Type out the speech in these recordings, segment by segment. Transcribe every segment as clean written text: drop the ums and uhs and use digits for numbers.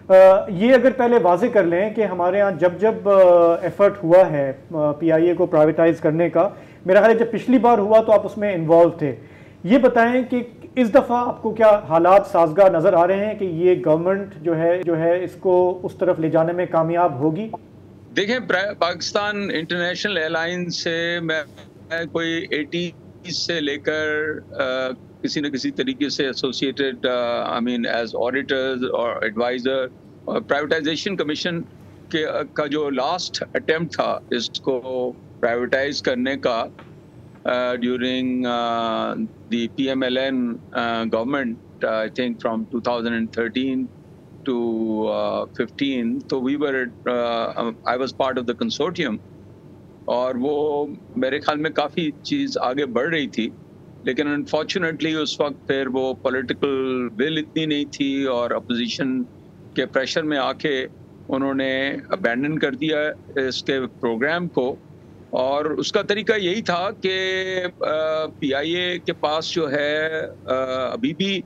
ये अगर पहले वाजे कर लें कि हमारे यहाँ जब जब एफर्ट हुआ है पीआईए को प्राइवेटाइज करने का, मेरा ख्याल है जब पिछली बार हुआ तो आप उसमें इन्वॉल्व थे। ये बताएं कि इस दफ़ा आपको क्या हालात साजगार नज़र आ रहे हैं कि ये गवर्नमेंट जो है इसको उस तरफ ले जाने में कामयाब होगी? देखें, पाकिस्तान इंटरनेशनल एयरलाइंस से मैं कोई 80 से लेकर किसी न किसी तरीके से associated, I mean as auditors और एडवाइजर, और प्राइवेटाइजेशन कमीशन का जो लास्ट अटेम्प्ट था इसको प्राइवेटाइज करने का during the PMLN government, I think from 2013 to 15, तो we were I was part of the consortium, और वो मेरे ख्याल में काफ़ी चीज़ आगे बढ़ रही थी, लेकिन अनफॉर्चुनेटली उस वक्त फिर वो पॉलिटिकल विल इतनी नहीं थी और अपोजिशन के प्रेशर में आके उन्होंने अबैंडन कर दिया इसके प्रोग्राम को। और उसका तरीका यही था कि पीआईए के पास जो है अभी भी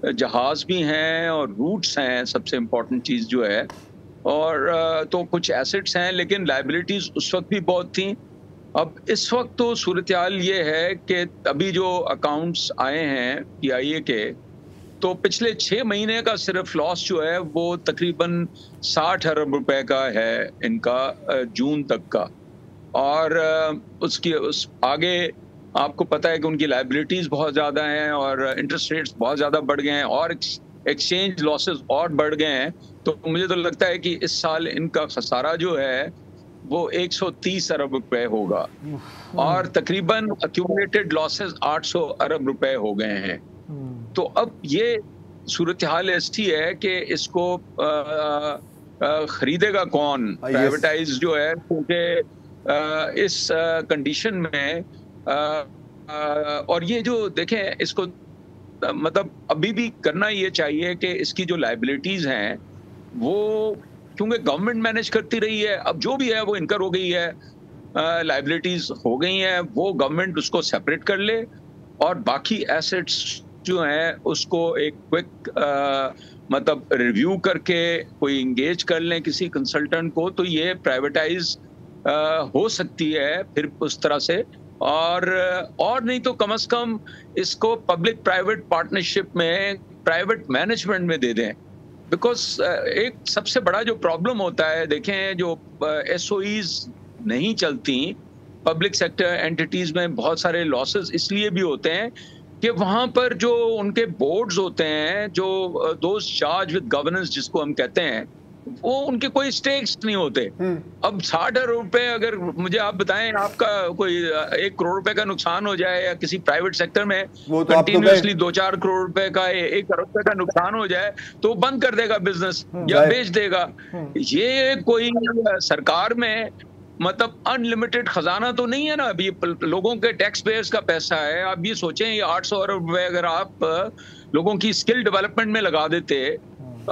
जहाज़ भी हैं और रूट्स हैं, सबसे इम्पोर्टेंट चीज़ जो है, और तो कुछ एसेट्स हैं, लेकिन लाइबिलिटीज़ उस वक्त भी बहुत थी। अब इस वक्त तो सूरत हाल ये है कि अभी जो अकाउंट्स आए हैं पीआईए के, तो पिछले 6 महीने का सिर्फ लॉस जो है वो तकरीबन 60 अरब रुपए का है इनका, जून तक का। और उस आगे आपको पता है कि उनकी लाइबिलिटीज बहुत ज़्यादा हैं और इंटरेस्ट रेट्स बहुत ज़्यादा बढ़ गए हैं और एक्सचेंज लॉसेस और बढ़ गए हैं। तो मुझे तो लगता है कि इस साल इनका खसारा जो है वो 130 अरब रुपए होगा और तकरीबन अक्यूमुलेटेड लॉसेस 800 अरब रुपए हो गए हैं। तो अब ये सूरत हाल ऐसी है कि इसको खरीदेगा कौन, प्राइवेटाइज जो है, क्योंकि इस कंडीशन में और ये जो देखें इसको मतलब अभी भी करना ये चाहिए कि इसकी जो लाइबिलिटीज हैं वो, क्योंकि गवर्नमेंट मैनेज करती रही है, अब जो भी है वो इनकर हो गई है, लाइबिलिटीज हो गई हैं, वो गवर्नमेंट उसको सेपरेट कर ले और बाकी एसेट्स जो हैं उसको एक क्विक मतलब रिव्यू करके कोई इंगेज कर लें किसी कंसल्टेंट को, तो ये प्राइवेटाइज हो सकती है फिर उस तरह से। और नहीं तो कम से कम इसको पब्लिक प्राइवेट पार्टनरशिप में, प्राइवेट मैनेजमेंट में दे दें। बिकॉज एक सबसे बड़ा जो प्रॉब्लम होता है, देखें जो एसओईज नहीं चलती पब्लिक सेक्टर एंटिटीज में, बहुत सारे लॉसेस इसलिए भी होते हैं कि वहाँ पर जो उनके बोर्ड्स होते हैं, जो दोज चार्ज विद गवर्नेंस जिसको हम कहते हैं, वो उनके कोई स्टेक्स नहीं होते। अब 60 अरब रुपए, अगर मुझे आप बताएं आपका कोई 1 करोड़ रुपए का नुकसान हो जाए या किसी प्राइवेट सेक्टर में कंटिन्यूसली 2-4 करोड़ रुपए का, 1 करोड़ रुपए का नुकसान हो जाए तो बंद कर देगा बिजनेस या बेच देगा। ये कोई सरकार में मतलब अनलिमिटेड खजाना तो नहीं है ना, अभी लोगों के टैक्स पेयर्स का पैसा है। आप ये सोचें, ये 800 अरब रुपए अगर आप लोगों की स्किल डेवलपमेंट में लगा देते